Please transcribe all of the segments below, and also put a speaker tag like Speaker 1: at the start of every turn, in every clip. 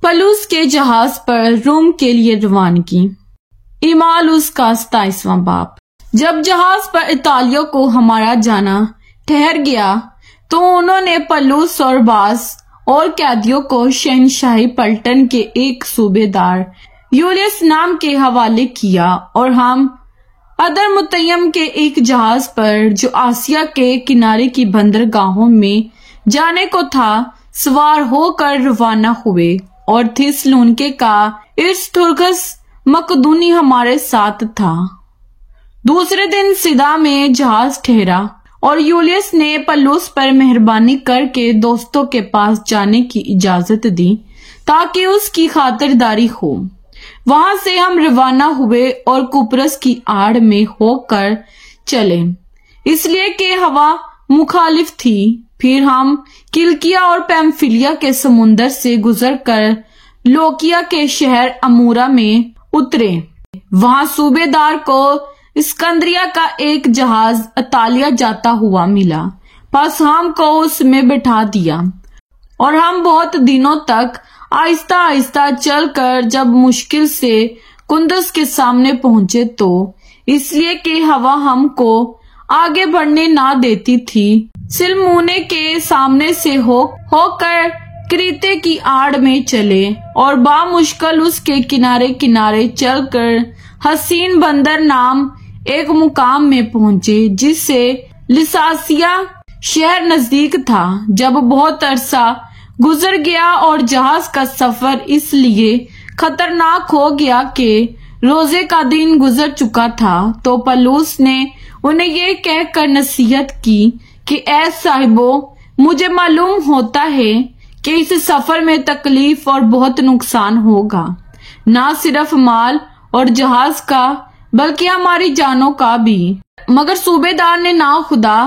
Speaker 1: پلوس کے جہاز پر روم کے لیے روانگی۔ اعمال اس کا 27واں باب۔ جب جہاز پر اطالیہ کو ہمارا جانا ٹھہر گیا تو انہوں نے پلوس اور بعض اور قیدیوں کو شہنشاہی پلٹن کے ایک صوبے دار یولیس نام کے حوالے کیا اور ہم ادر متیم کے ایک جہاز پر جو آسیا کے کنارے کی بندرگاہوں میں جانے کو تھا سوار ہو کر روانہ ہوئے اور تھیسلونکے کا ارسطرخس مقدونی ہمارے ساتھ تھا۔ دوسرے دن سیدا میں جہاز ٹھہرا اور یولیس نے پلوس پر مہربانی کر کے دوستوں کے پاس جانے کی اجازت دی تاکہ اس کی خاطرداری ہو۔ وہاں سے ہم روانہ ہوئے اور قبرص کی آڑ میں ہو کر چلے اس لیے کہ ہوا مخالف تھی۔ پھر ہم کلکیا اور پیمفلیا کے سمندر سے گزر کر لوکیا کے شہر امورا میں اترے۔ وہاں صوبے دار کو اسکندریہ کا ایک جہاز اطالیہ جاتا ہوا ملا، پس ہم کو اس میں بٹھا دیا اور ہم بہت دنوں تک آہستہ آہستہ چل کر جب مشکل سے کندز کے سامنے پہنچے تو اس لیے کہ ہوا ہم کو آگے بڑھنے نہ دیتی تھی سلمونے کے سامنے سے ہو کر کریتے کی آڑ میں چلے اور بامشکل اس کے کنارے کنارے چل کر حسین بندر نام ایک مقام میں پہنچے جس سے لساسیا شہر نزدیک تھا۔ جب بہت عرصہ گزر گیا اور جہاز کا سفر اس لیے خطرناک ہو گیا کہ روزے کا دن گزر چکا تھا تو پلوس نے انہیں یہ کہہ کر نصیحت کی کہ اے صاحبو، مجھے معلوم ہوتا ہے کہ اس سفر میں تکلیف اور بہت نقصان ہوگا، نہ صرف مال اور جہاز کا بلکہ ہماری جانوں کا بھی۔ مگر صوبے دار نے نہ خدا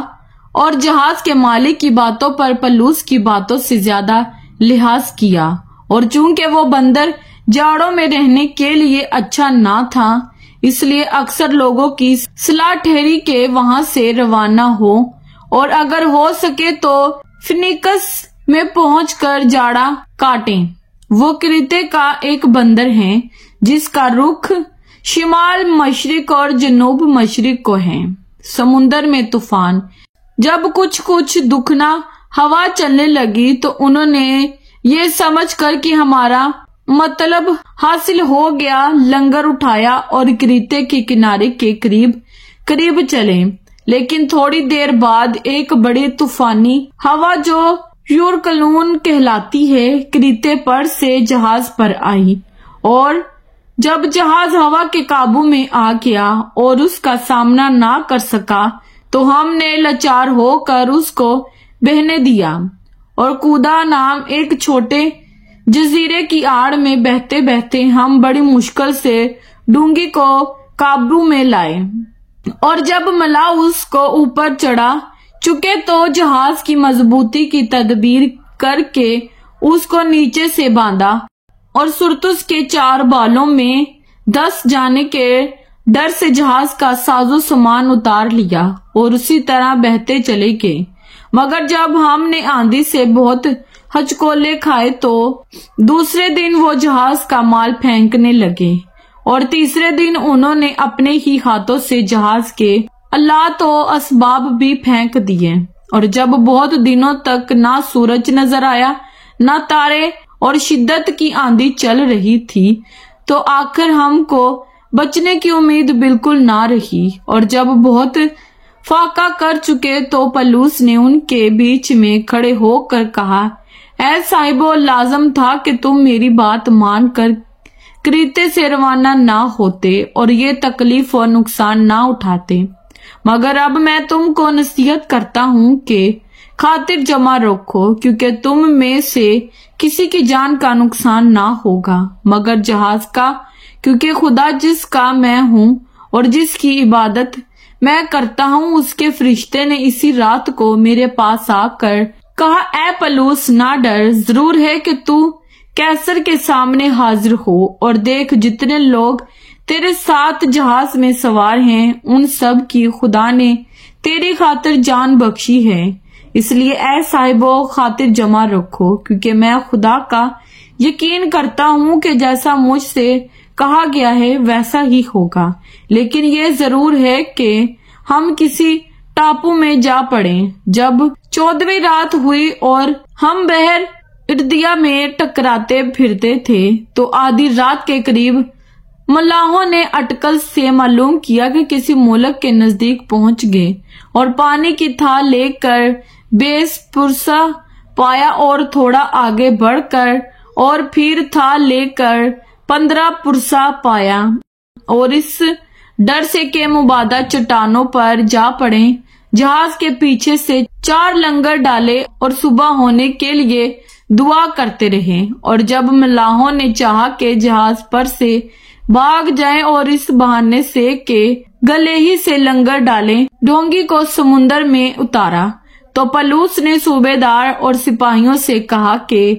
Speaker 1: اور جہاز کے مالک کی باتوں پر پلوس کی باتوں سے زیادہ لحاظ کیا، اور چونکہ وہ بندر جاڑوں میں رہنے کے لیے اچھا نہ تھا اس لیے اکثر لوگوں کی صلاح ٹھہری کہ وہاں سے روانہ ہو اور اگر ہو سکے تو فینیکس میں پہنچ کر جاڑا کاٹیں۔ وہ کریتے کا ایک بندر ہے جس کا رخ شمال مشرق اور جنوب مشرق کو ہے۔ سمندر میں طوفان۔ جب کچھ دکھنا ہوا چلنے لگی تو انہوں نے یہ سمجھ کر کہ ہمارا مطلب حاصل ہو گیا لنگر اٹھایا اور کریتے کے کنارے کے قریب چلے، لیکن تھوڑی دیر بعد ایک بڑی طوفانی ہوا جو یورکلون کہلاتی ہے کریتے پر سے جہاز پر آئی، اور جب جہاز ہوا کے قابو میں آ گیا اور اس کا سامنا نہ کر سکا تو ہم نے لاچار ہو کر اس کو بہنے دیا اور کودا نام ایک چھوٹے جزیرے کی آڑ میں بہتے بہتے ہم بڑی مشکل سے ڈونگی کو قابو میں لائے، اور جب ملا اس کو اوپر چڑھا چکے تو جہاز کی مضبوطی کی تدبیر کر کے اس کو نیچے سے باندھا اور سرتس کے 4 بالوں میں دس جانے کے ڈر سے جہاز کا ساز و سامان اتار لیا اور اسی طرح بہتے چلے گئے۔ مگر جب ہم نے آندھی سے بہت ہچکولے کھائے تو دوسرے دن وہ جہاز کا مال پھینکنے لگے اور تیسرے دن انہوں نے اپنے ہی ہاتھوں سے جہاز کے آلات و اسباب بھی پھینک دیے، اور جب بہت دنوں تک نہ سورج نظر آیا نہ تارے اور شدت کی آندھی چل رہی تھی تو آخر ہم کو بچنے کی امید بالکل نہ رہی، اور جب بہت فاقہ کر چکے تو پلوس نے ان کے بیچ میں کھڑے ہو کر کہا، اے صاحبو، لازم تھا کہ تم میری بات مان کر کریتے سے روانہ نہ ہوتے اور یہ تکلیف اور نقصان نہ اٹھاتے، مگر اب میں تم کو نصیحت کرتا ہوں کہ خاطر جمع رکھو، کیونکہ تم میں سے کسی کی جان کا نقصان نہ ہوگا مگر جہاز کا، کیونکہ خدا جس کا میں ہوں اور جس کی عبادت میں کرتا ہوں اس کے فرشتے نے اسی رات کو میرے پاس آ کر کہا، اے پلوس، نہ ڈر، ضرور ہے کہ تو کیسر کے سامنے حاضر ہو، اور دیکھ جتنے لوگ تیرے ساتھ جہاز میں سوار ہیں ان سب کی خدا نے تیری خاطر جان بخشی ہے، اس لیے اے صاحبو خاطر جمع رکھو، کیونکہ میں خدا کا یقین کرتا ہوں کہ جیسا مجھ سے کہا گیا ہے ویسا ہی ہوگا، لیکن یہ ضرور ہے کہ ہم کسی ٹاپو میں جا پڑے۔ جب 14ویں رات ہوئی اور ہم بحر اردیا میں ٹکراتے پھرتے تھے تو آدھی رات کے قریب ملاحوں نے اٹکل سے معلوم کیا کہ کسی ملک کے نزدیک پہنچ گئے اور پانی کی تھال لے کر بیس پرسا پایا اور تھوڑا آگے بڑھ کر اور پھر تھال لے کر 15 پرسا پایا، اور اس ڈر سے کہ مبادا چٹانوں پر جا پڑیں جہاز کے پیچھے سے 4 لنگر ڈالے اور صبح ہونے کے لیے دعا کرتے رہے۔ اور جب ملاحوں نے چاہا کہ جہاز پر سے بھاگ جائیں اور اس بہانے سے کہ گلے ہی سے لنگر ڈالیں ڈونگی کو سمندر میں اتارا، تو پولس نے صوبیدار اور سپاہیوں سے کہا کہ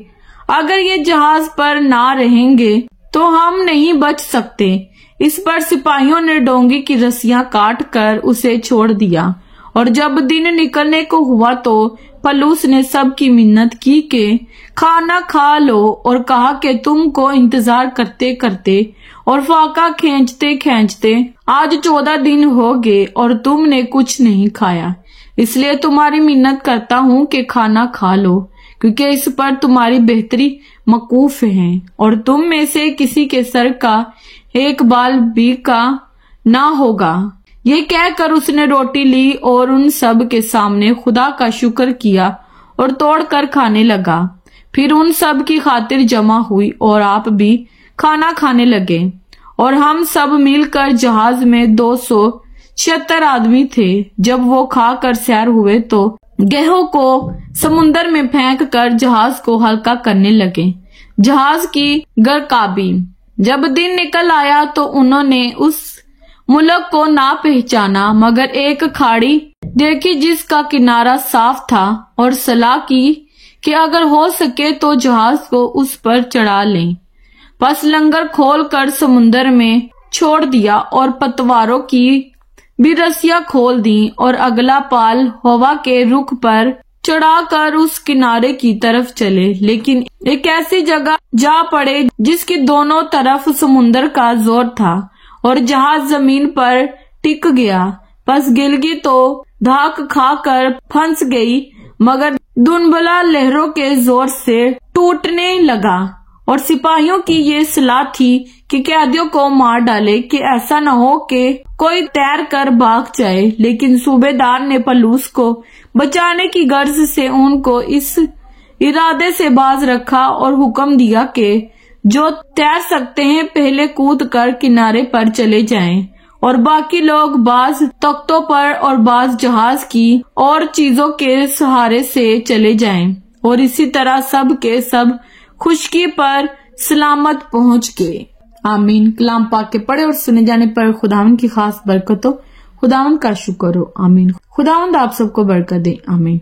Speaker 1: اگر یہ جہاز پر نہ رہیں گے تو ہم نہیں بچ سکتے۔ اس پر سپاہیوں نے ڈونگی کی رسیاں کاٹ کر اسے چھوڑ دیا، اور جب دن نکلنے کو ہوا تو پولس نے سب کی منت کی کہ کھانا کھا لو، اور کہا کہ تم کو انتظار کرتے کرتے اور فاقہ کھینچتے کھینچتے آج 14 دن ہو گئے اور تم نے کچھ نہیں کھایا، اس لیے تمہاری منت کرتا ہوں کہ کھانا کھا لو، کیونکہ اس پر تمہاری بہتری موقوف ہے، اور تم میں سے کسی کے سر کا ایک بال بھی کا نہ ہوگا۔ یہ کہہ کر اس نے روٹی لی اور ان سب کے سامنے خدا کا شکر کیا اور توڑ کر کھانے لگا، پھر ان سب کی خاطر جمع ہوئی اور آپ بھی کھانا کھانے لگے، اور ہم سب مل کر جہاز میں 276 آدمی تھے۔ جب وہ کھا کر سیر ہوئے تو گہوں کو سمندر میں پھینک کر جہاز کو ہلکا کرنے لگے۔ جہاز کی غرقابی۔ جب دن نکل آیا تو انہوں نے اس ملک کو نہ پہچانا، مگر ایک کھاڑی دیکھی جس کا کنارہ صاف تھا، اور صلاح کی کہ اگر ہو سکے تو جہاز کو اس پر چڑھا لیں۔ پس لنگر کھول کر سمندر میں چھوڑ دیا اور پتواروں کی بھی رسیاں کھول دیں، اور اگلا پال ہوا کے رخ پر چڑھا کر اس کنارے کی طرف چلے، لیکن ایک ایسی جگہ جا پڑے جس کی دونوں طرف سمندر کا زور تھا اور جہاز زمین پر ٹک گیا۔ پس گلگی تو دھاک کھا کر پھنس گئی، مگر دنبلا لہروں کے زور سے ٹوٹنے لگا، اور سپاہیوں کی یہ صلاح تھی کہ قیدیوں کو مار ڈالے کہ ایسا نہ ہو کہ کوئی تیر کر بھاگ جائے، لیکن صوبیدار نے پولس کو بچانے کی غرض سے ان کو اس ارادے سے باز رکھا اور حکم دیا کہ جو تیر سکتے ہیں پہلے کود کر کنارے پر چلے جائیں، اور باقی لوگ بعض تختوں پر اور بعض جہاز کی اور چیزوں کے سہارے سے چلے جائیں، اور اسی طرح سب کے سب خشکی پر سلامت پہنچ گئے۔ آمین۔ کلام پاک کے پڑھے اور سنے جانے پر خداوند کی خاص برکت ہو۔ خداوند کا شکر ہو۔ آمین۔ خداوند آپ سب کو برکت دے۔ آمین۔